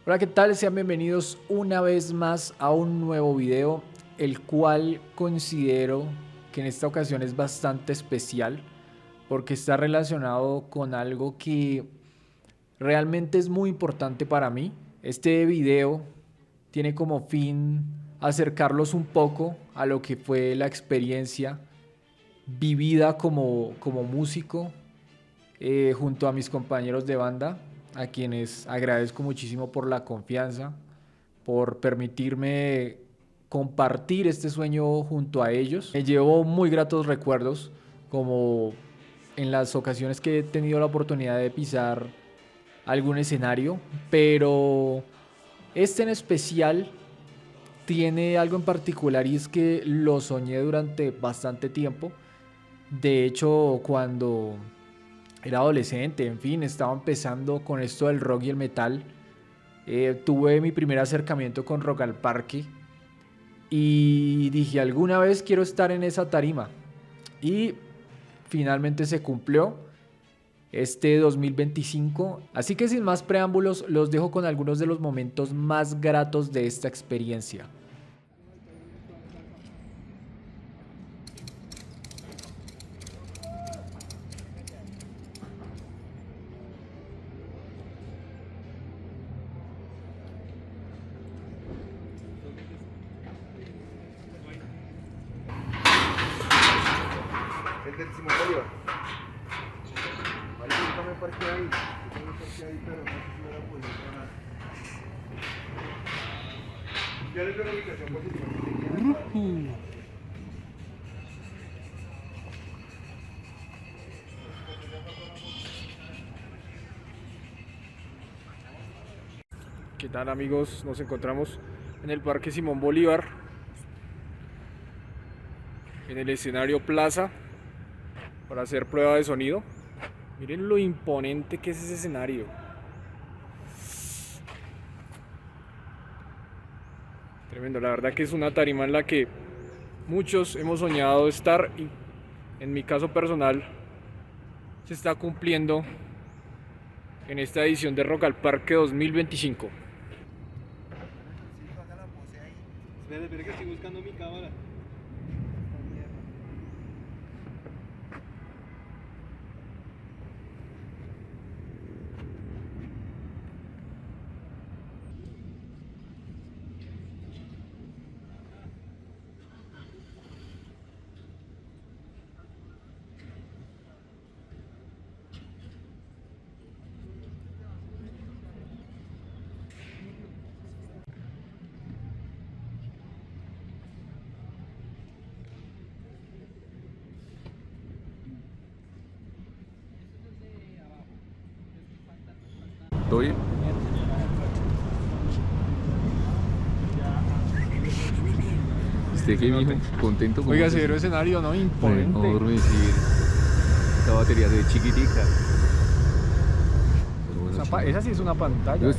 Hola, ¿qué tal? Sean bienvenidos una vez más a un nuevo video, el cual considero que en esta ocasión es bastante especial porque está relacionado con algo que realmente es muy importante para mí. Este video tiene como fin acercarlos un poco a lo que fue la experiencia vivida como músico junto a mis compañeros de banda, a quienes agradezco muchísimo por la confianza, por permitirme compartir este sueño junto a ellos. Me llevo muy gratos recuerdos, como en las ocasiones que he tenido la oportunidad de pisar algún escenario, pero este en especial tiene algo en particular y es que lo soñé durante bastante tiempo. De hecho, cuando era adolescente, en fin, estaba empezando con esto del rock y el metal. Tuve mi primer acercamiento con Rock al Parque y dije, alguna vez quiero estar en esa tarima. Y finalmente se cumplió este 2025. Así que sin más preámbulos, los dejo con algunos de los momentos más gratos de esta experiencia. El del Simón Bolívar. Vale, yo también parqué ahí. Yo también parqué ahí, pero no sé si hubiera podido ganar. Ya les doy la ubicación por si no. ¿Qué tal, amigos? Nos encontramos en el Parque Simón Bolívar, en el escenario Plaza, para hacer prueba de sonido. Miren lo imponente que es ese escenario. Tremendo, la verdad que es una tarima en la que muchos hemos soñado estar y en mi caso personal se está cumpliendo en esta edición de Rock al Parque 2025. Espera que estoy buscando mi cámara. ¿Todo bien? ¿Usted qué, mijo? ¿Contento con Oiga, eso? severo escenario, ¿no? Imponente. Enorme, sí. Esta batería se ve chiquitica. Pero bueno, Esa sí es una pantalla. Dios.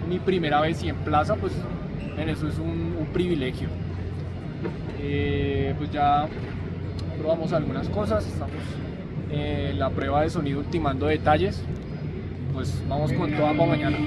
Mi primera vez y en plaza, pues en eso es un privilegio. Pues ya probamos algunas cosas, estamos en la prueba de sonido ultimando detalles. Pues vamos con toda para mañana.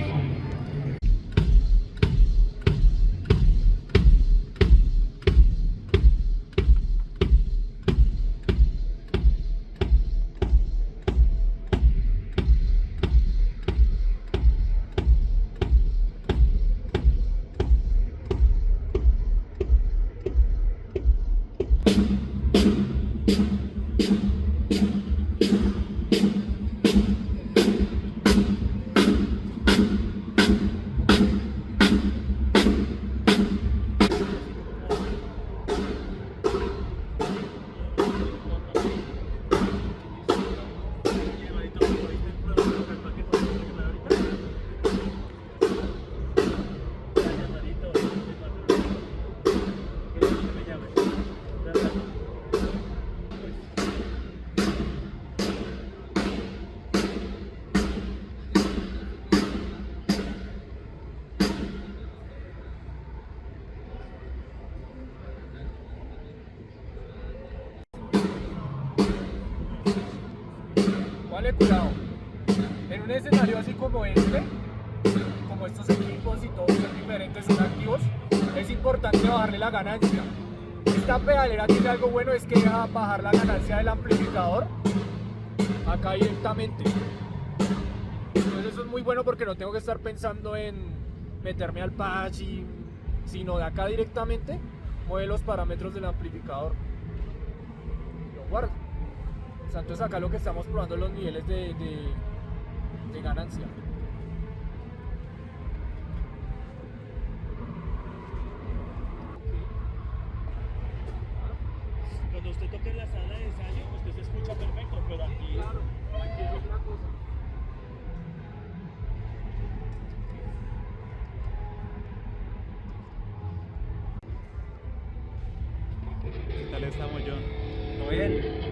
póngale cuidado. En un escenario así como este, como estos equipos y todos son diferentes, son activos, es importante bajarle la ganancia. Esta pedalera tiene algo bueno, es que deja bajar la ganancia del amplificador acá directamente. Entonces eso es muy bueno porque no tengo que estar pensando en meterme al patch, sino de acá directamente mueve los parámetros del amplificador. Lo guardo. O sea, entonces acá lo que estamos probando es los niveles de ganancia. Cuando usted toque en la sala de ensayo, usted se escucha perfecto, pero aquí... Claro, aquí es otra cosa. ¿Qué tal estamos, John? ¿Todo bien?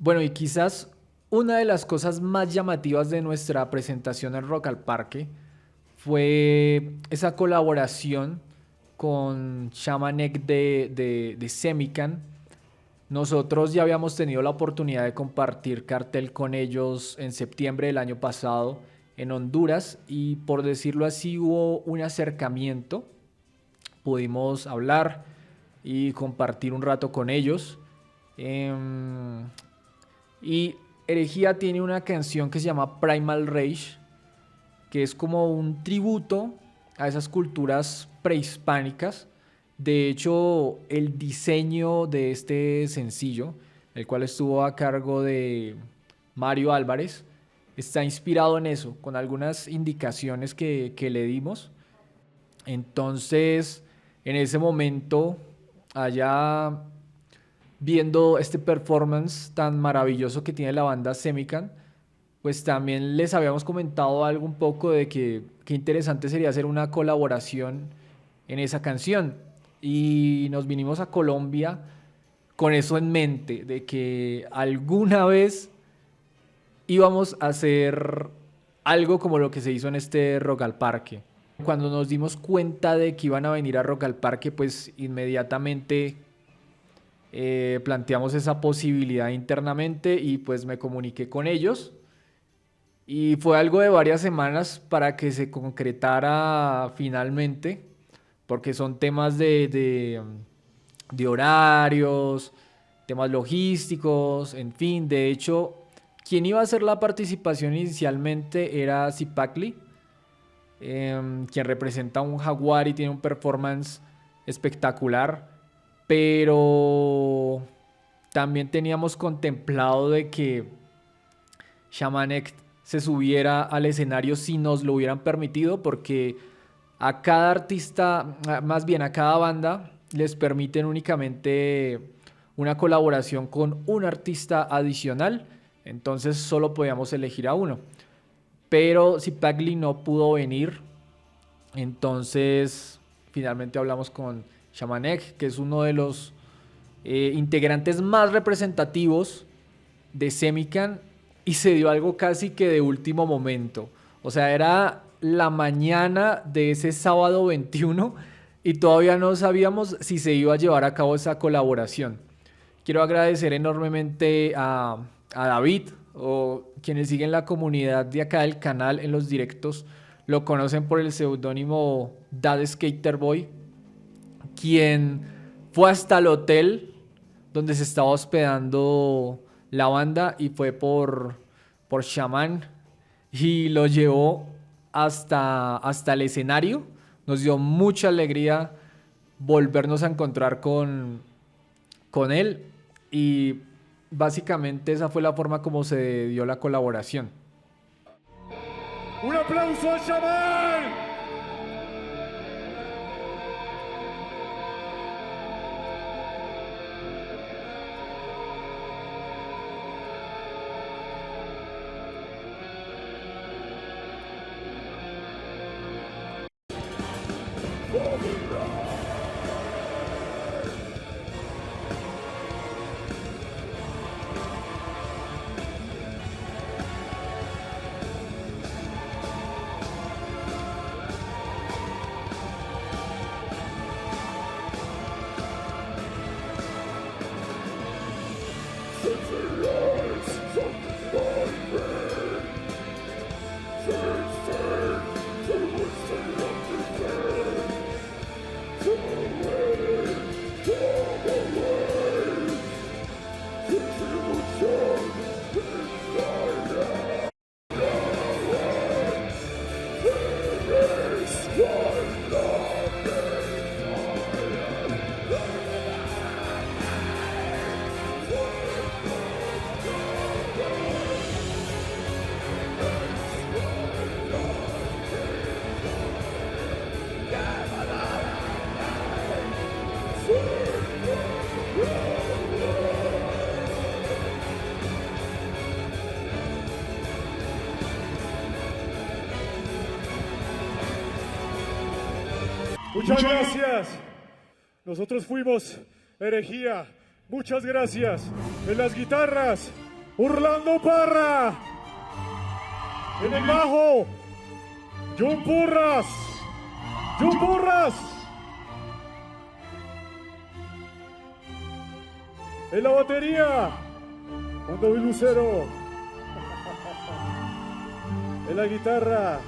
Bueno, y quizás una de las cosas más llamativas de nuestra presentación en Rock al Parque fue esa colaboración con Shamanek de Semican. Nosotros ya habíamos tenido la oportunidad de compartir cartel con ellos en septiembre del año pasado en Honduras y por decirlo así hubo un acercamiento, pudimos hablar y compartir un rato con ellos. Y Herejía tiene una canción que se llama Primal Rage, que es como un tributo a esas culturas prehispánicas. De hecho, el diseño de este sencillo, el cual estuvo a cargo de Mario Álvarez, está inspirado en eso, con algunas indicaciones que le dimos. Entonces, en ese momento, allá viendo este performance tan maravilloso que tiene la banda Semican, pues también les habíamos comentado algo un poco de que qué interesante sería hacer una colaboración en esa canción. Y nos vinimos a Colombia con eso en mente, de que alguna vez íbamos a hacer algo como lo que se hizo en este Rock al Parque. Cuando nos dimos cuenta de que iban a venir a Rock al Parque, pues inmediatamente planteamos esa posibilidad internamente y pues me comuniqué con ellos. Y fue algo de varias semanas para que se concretara finalmente, porque son temas de horarios, temas logísticos, en fin. De hecho, quien iba a hacer la participación inicialmente era Zipacli, quien representa un jaguar y tiene un performance espectacular, pero también teníamos contemplado de que Shamanek se subiera al escenario si nos lo hubieran permitido, porque a cada artista, más bien a cada banda, les permiten únicamente una colaboración con un artista adicional, entonces solo podíamos elegir a uno. Pero Zipacli no pudo venir, entonces finalmente hablamos con Shamanek, que es uno de los integrantes más representativos de Semican, y se dio algo casi que de último momento. O sea, era la mañana de ese sábado 21 y todavía no sabíamos si se iba a llevar a cabo esa colaboración. Quiero agradecer enormemente a David, o quienes siguen la comunidad de acá del canal en los directos lo conocen por el seudónimo Dad Skater Boy, quien fue hasta el hotel donde se estaba hospedando la banda y fue por Shaman y lo llevó hasta el escenario. Nos dio mucha alegría volvernos a encontrar con él y básicamente esa fue la forma como se dio la colaboración. ¡Un aplauso a Shaman! Muchas gracias. Nosotros fuimos Herejía. Muchas gracias. En las guitarras, Orlando Parra. En el bajo, John Porras. John Porras. En la batería, Juan David Lucero. En la guitarra,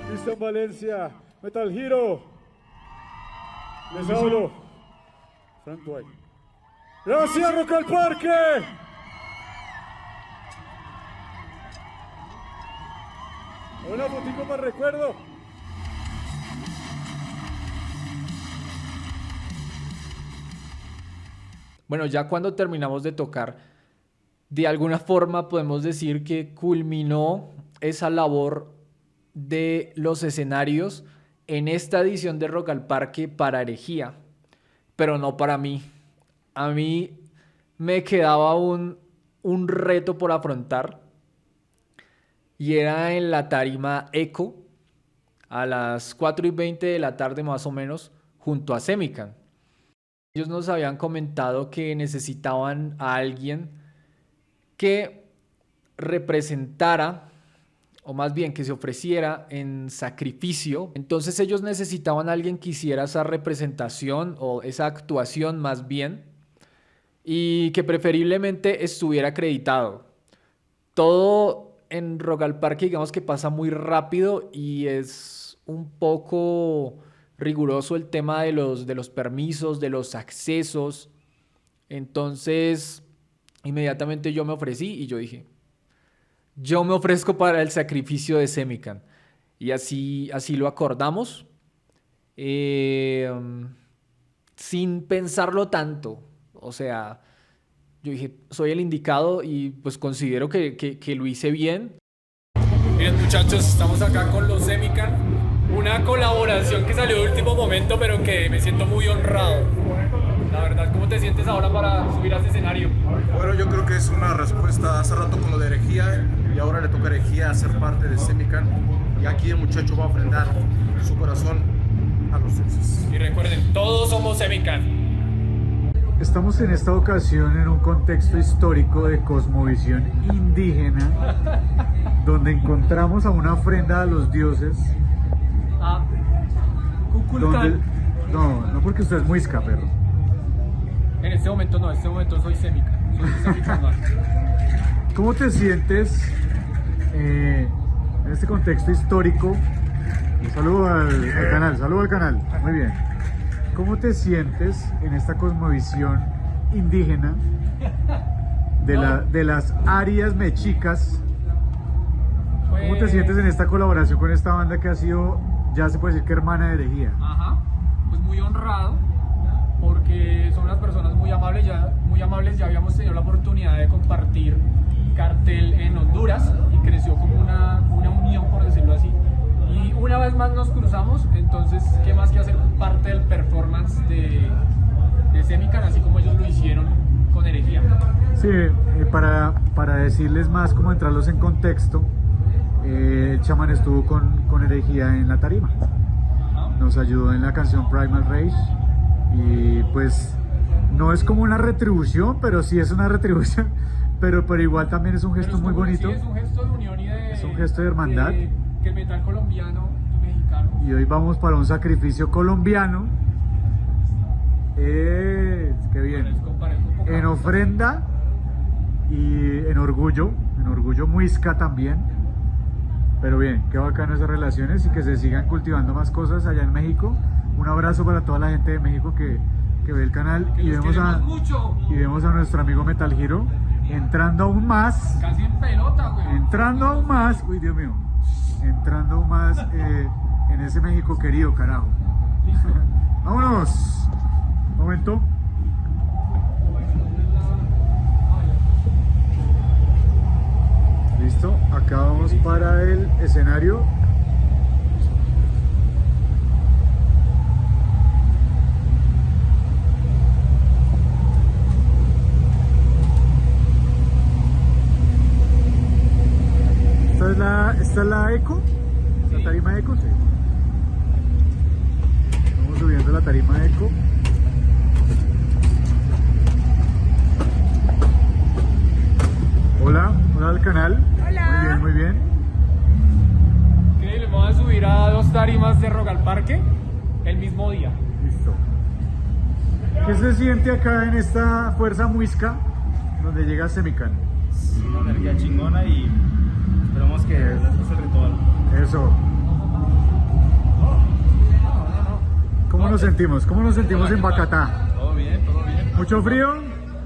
Cristian Valencia. Metal Hero. Les hablo, Frank White. Gracias, Rock al Parque. Una fotico para recuerdo. Bueno, ya cuando terminamos de tocar, de alguna forma podemos decir que culminó esa labor de los escenarios en esta edición de Rock al Parque para Herejía, pero no para mí. A mí me quedaba un reto por afrontar y era en la tarima Eco a las 4:20 de la tarde más o menos junto a Semican. Ellos nos habían comentado que necesitaban a alguien que representara, o más bien que se ofreciera en sacrificio. Entonces ellos necesitaban a alguien que hiciera esa representación o esa actuación más bien, y que preferiblemente estuviera acreditado. Todo en Rock al Parque, digamos que pasa muy rápido y es un poco riguroso el tema de los permisos, de los accesos. Entonces, inmediatamente yo me ofrecí y yo dije, yo me ofrezco para el sacrificio de Semican. Y así lo acordamos, sin pensarlo tanto. O sea, yo dije, soy el indicado y pues considero que lo hice bien. Miren muchachos, estamos acá con los Semican, una colaboración que salió de último momento, pero que me siento muy honrado. La verdad, ¿cómo te sientes ahora para subir a este escenario? Bueno, yo creo que es una respuesta hace rato con lo de Herejía y ahora le toca a Herejía ser parte de Semican, y aquí el muchacho va a ofrendar su corazón a los dioses. Y recuerden, todos somos Semican. Estamos en esta ocasión en un contexto histórico de cosmovisión indígena, donde encontramos a una ofrenda a los dioses. Donde, no porque usted es muisca, perro. En este momento no, en este momento soy Semican. Soy Semican más. ¿Cómo te sientes en este contexto histórico? Un saludo al canal, muy bien. ¿Cómo te sientes en esta cosmovisión indígena de las áreas mexicas? ¿Cómo te sientes en esta colaboración con esta banda que ha sido, ya se puede decir que hermana de Herejía? Ajá, pues muy honrado, porque son unas personas muy amables, ya habíamos tenido la oportunidad de compartir cartel en Honduras y creció como una unión, por decirlo así. Y una vez más nos cruzamos, entonces qué más que hacer parte del performance de Semican, así como ellos lo hicieron con Herejía. Sí, para decirles más, como entrarlos en contexto, el chamán estuvo con Herejía en la tarima, nos ayudó en la canción Primal Rage, y pues no es como una retribución, pero sí es una retribución, pero igual también es un gesto muy bonito. Sí, es un gesto de unión y es un gesto de hermandad. Que el metal colombiano y mexicano. Y hoy vamos para un sacrificio colombiano. Qué bien. En ofrenda y en orgullo muisca también. Pero bien, qué bacano esas relaciones y que se sigan cultivando más cosas allá en México. Un abrazo para toda la gente de México que ve el canal y vemos a nuestro amigo Metal Hero entrando aún más. Casi en pelota, güey. Entrando aún más. Uy, Dios mío. Entrando aún más en ese México querido, carajo. Listo. Vámonos. Momento. Listo. Acá vamos para el escenario. ¿Esta es la Eco? ¿La tarima Eco? Sí. Vamos subiendo la tarima Eco. Hola. subir a 2 tarimas de Rock al Parque el mismo día. Listo. ¿Qué se siente acá en esta fuerza muisca donde llega Semican? Una energía chingona y esperamos que después el ritual. Eso. ¿Cómo nos sentimos? ¿Cómo nos sentimos en Bacatá? Todo bien, todo bien. ¿Mucho frío?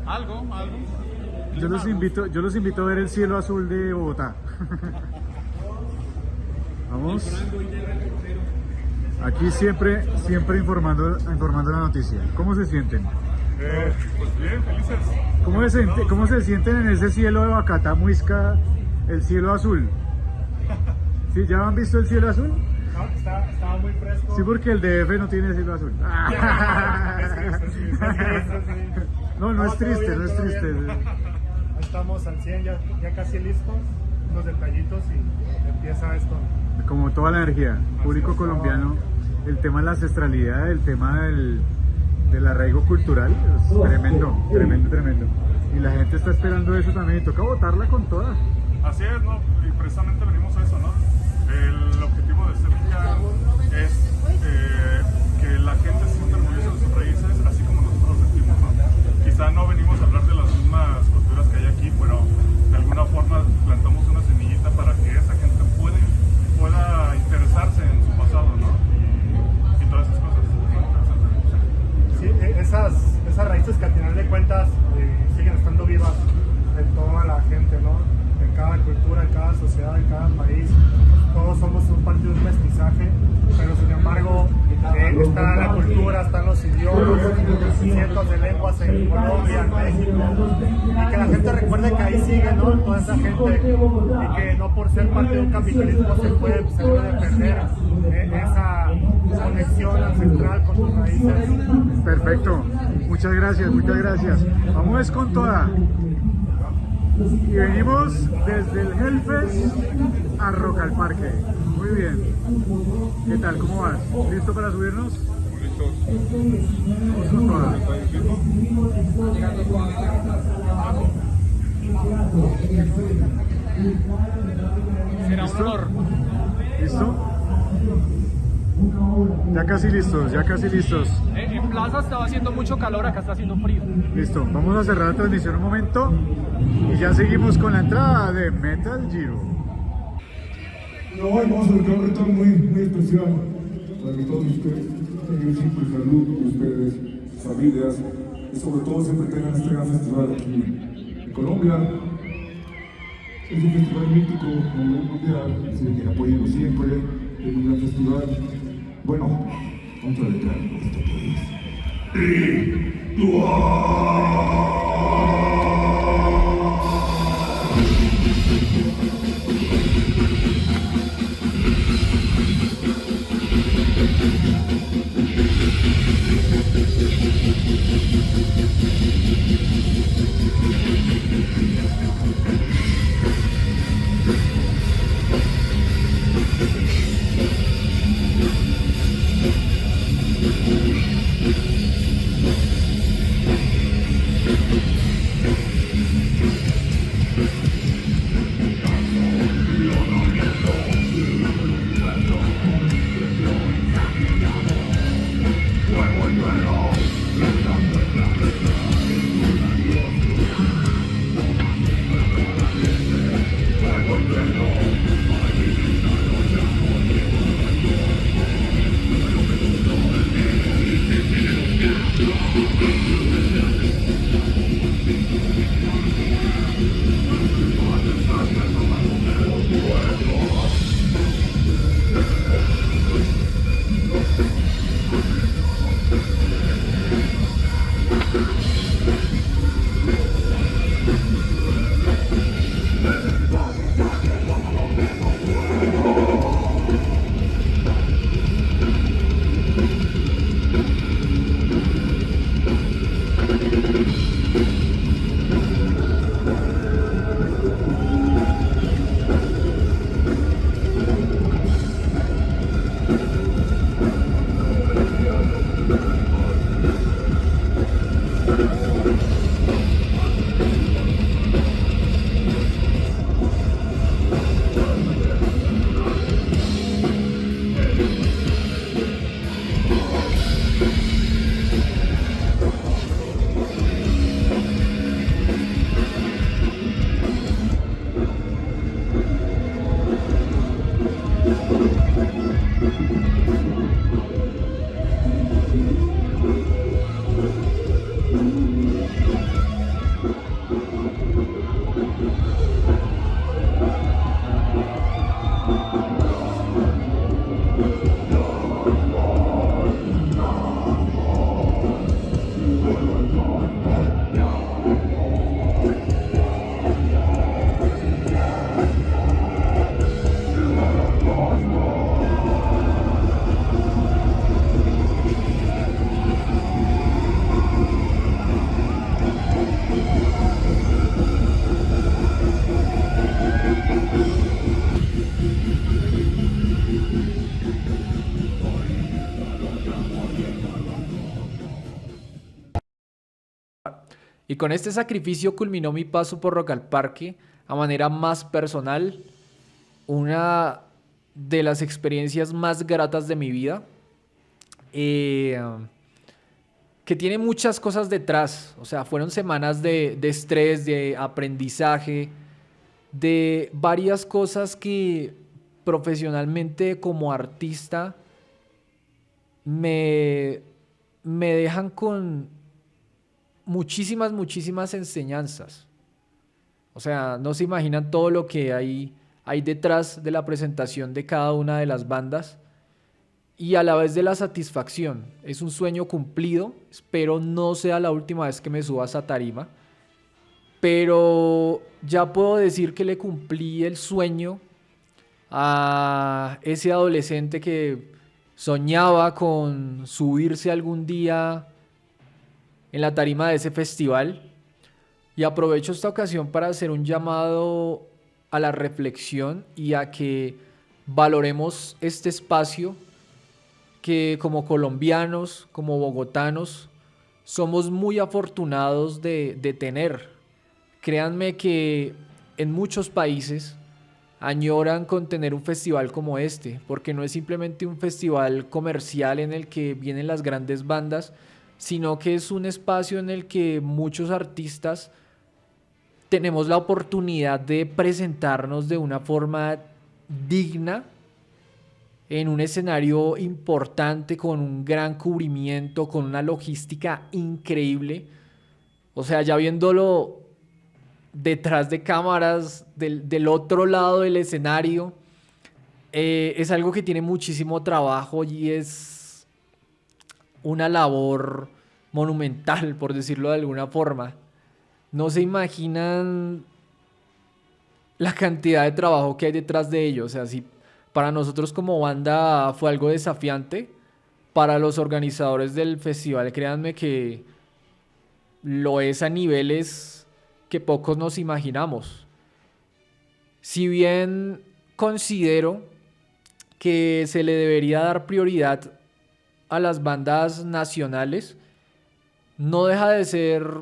Algo. Yo los invito a ver el cielo azul de Bogotá. Vamos. Aquí siempre informando la noticia. ¿Cómo se sienten? Pues bien, felices. ¿Cómo se sienten en ese cielo de Bacatá, Muisca, el cielo azul? ¿Sí, ya han visto el cielo azul? No, estaba muy fresco. Sí, porque el DF no tiene cielo azul. No es triste, no es triste. Estamos al 100, ya casi listos. Unos detallitos y empieza esto. Como toda la energía, público colombiano, el tema de la ancestralidad, el tema del arraigo cultural, es tremendo. Y la gente está esperando eso también y toca votarla con toda. Así es, ¿no? Y precisamente venimos a eso, ¿no? El objetivo de Semican es que la gente se sienta orgullosa de sus raíces, así como nosotros lo sentimos, ¿no? Quizá no venimos a hablar de las mismas culturas que hay aquí, pero de alguna forma plantamos una semillita para que esa gente pueda interesarse en su pasado, ¿no? Y todas esas cosas. Sí, esas raíces que al final de cuentas siguen estando vivas en toda la gente, ¿no? En cada cultura, en cada sociedad, en cada país. Todos somos parte de un mestizaje, pero sin embargo está la cultura, están los idiomas, cientos de lenguas en Colombia, en México, y que la gente recuerde que ahí sigue, ¿no? Toda esa gente, y que no por ser parte de un capitalismo se puede perder esa conexión ancestral con tus raíces. Perfecto, muchas gracias. Vamos con toda. Y venimos desde el Hellfest a Rock al Parque. Muy bien. ¿Qué tal? ¿Cómo vas? ¿Listo para subirnos? Vamos con toda. Será un honor. ¿Listo? Ya casi listos. En plaza estaba haciendo mucho calor, acá está haciendo frío. Listo, vamos a cerrar la transmisión un momento y ya seguimos con la entrada de Metal Giro. No, vamos a dedicar un reto muy especial para que todos ustedes tengan siempre salud, ustedes, sus familias, y sobre todo siempre tengan este gran festival aquí en Colombia. Es un festival mítico a nivel mundial, así que apoyemos siempre, es un gran festival. Bueno, vamos a dedicar esto Y con este sacrificio culminó mi paso por Rock al Parque a manera más personal, una de las experiencias más gratas de mi vida, eh, que tiene muchas cosas detrás. O sea, fueron semanas de estrés, de aprendizaje, de varias cosas que profesionalmente como artista me, me dejan con muchísimas enseñanzas. O sea, no se imaginan todo lo que hay detrás de la presentación de cada una de las bandas y a la vez de la satisfacción. Es un sueño cumplido. Espero no sea la última vez que me suba a esa tarima, pero ya puedo decir que le cumplí el sueño a ese adolescente que soñaba con subirse algún día en la tarima de ese festival. Y aprovecho esta ocasión para hacer un llamado a la reflexión y a que valoremos este espacio que como colombianos, como bogotanos, somos muy afortunados de tener. Créanme que en muchos países añoran con tener un festival como este, porque no es simplemente un festival comercial en el que vienen las grandes bandas, sino que es un espacio en el que muchos artistas tenemos la oportunidad de presentarnos de una forma digna en un escenario importante, con un gran cubrimiento, con una logística increíble. O sea, ya viéndolo detrás de cámaras, del otro lado del escenario, es algo que tiene muchísimo trabajo y es una labor monumental, por decirlo de alguna forma. No se imaginan la cantidad de trabajo que hay detrás de ello. O sea, si para nosotros como banda fue algo desafiante, para los organizadores del festival, créanme que lo es a niveles que pocos nos imaginamos. Si bien considero que se le debería dar prioridad a las bandas nacionales, no deja de ser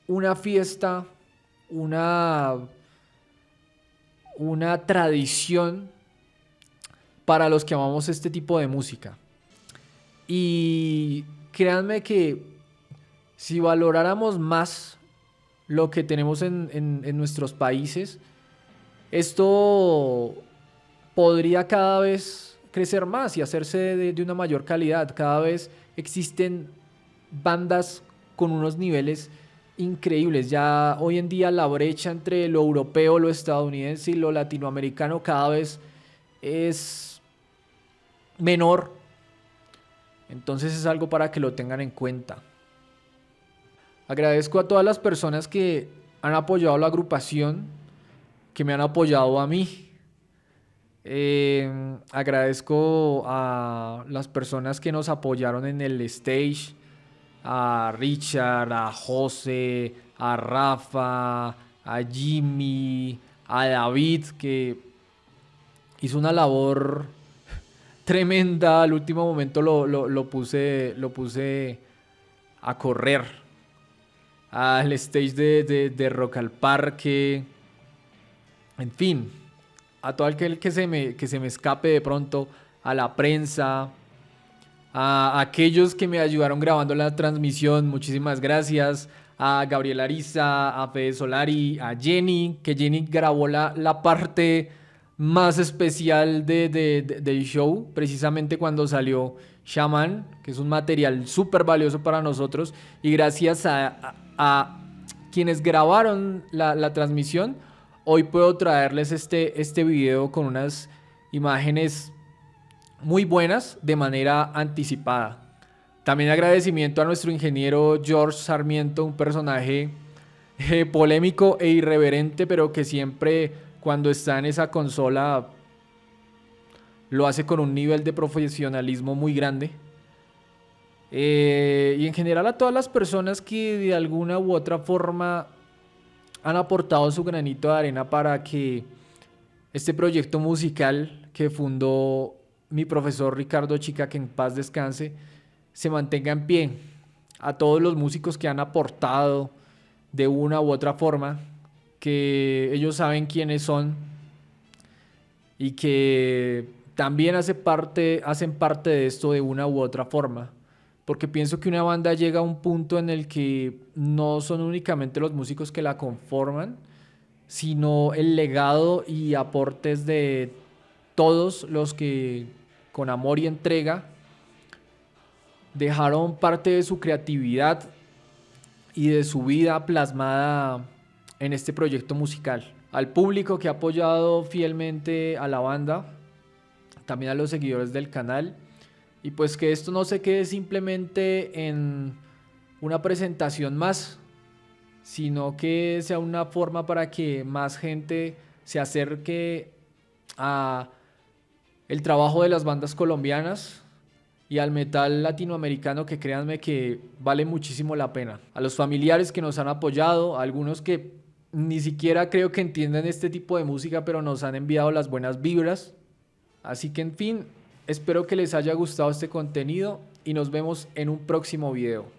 una fiesta, una tradición para los que amamos este tipo de música. Y créanme que si valoráramos más lo que tenemos en nuestros países, esto podría cada vez crecer más y hacerse de una mayor calidad. Cada vez existen bandas con unos niveles increíbles. Ya hoy en día la brecha entre lo europeo, lo estadounidense y lo latinoamericano cada vez es menor. Entonces es algo para que lo tengan en cuenta. Agradezco a todas las personas que han apoyado a la agrupación, que me han apoyado a mí. Agradezco a las personas que nos apoyaron en el stage, a Richard, a José, a Rafa, a Jimmy, a David, que hizo una labor tremenda. Al último momento lo puse a correr al stage de Rock al Parque. En fin, a todo aquel que se me escape de pronto, a la prensa, a aquellos que me ayudaron grabando la transmisión, muchísimas gracias. A Gabriel Ariza, a Fede Solari, a Jenny, que Jenny grabó la parte más especial del show, precisamente cuando salió Shaman, que es un material súper valioso para nosotros. Y gracias a quienes grabaron la transmisión, hoy puedo traerles este video con unas imágenes muy buenas de manera anticipada. También agradecimiento a nuestro ingeniero George Sarmiento, un personaje polémico e irreverente, pero que siempre cuando está en esa consola lo hace con un nivel de profesionalismo muy grande. Y en general a todas las personas que de alguna u otra forma han aportado su granito de arena para que este proyecto musical que fundó mi profesor Ricardo Chica, que en paz descanse, se mantenga en pie. a todos los músicos que han aportado de una u otra forma, que ellos saben quiénes son y que también hacen parte de esto de una u otra forma. Porque pienso que una banda llega a un punto en el que no son únicamente los músicos que la conforman, sino el legado y aportes de todos los que con amor y entrega dejaron parte de su creatividad y de su vida plasmada en este proyecto musical. Al público que ha apoyado fielmente a la banda, también a los seguidores del canal, y pues que esto no se quede simplemente en una presentación más, sino que sea una forma para que más gente se acerque a el trabajo de las bandas colombianas y al metal latinoamericano, que créanme que vale muchísimo la pena. A los familiares que nos han apoyado, a algunos que ni siquiera creo que entiendan este tipo de música, pero nos han enviado las buenas vibras. Así que en fin, espero que les haya gustado este contenido y nos vemos en un próximo video.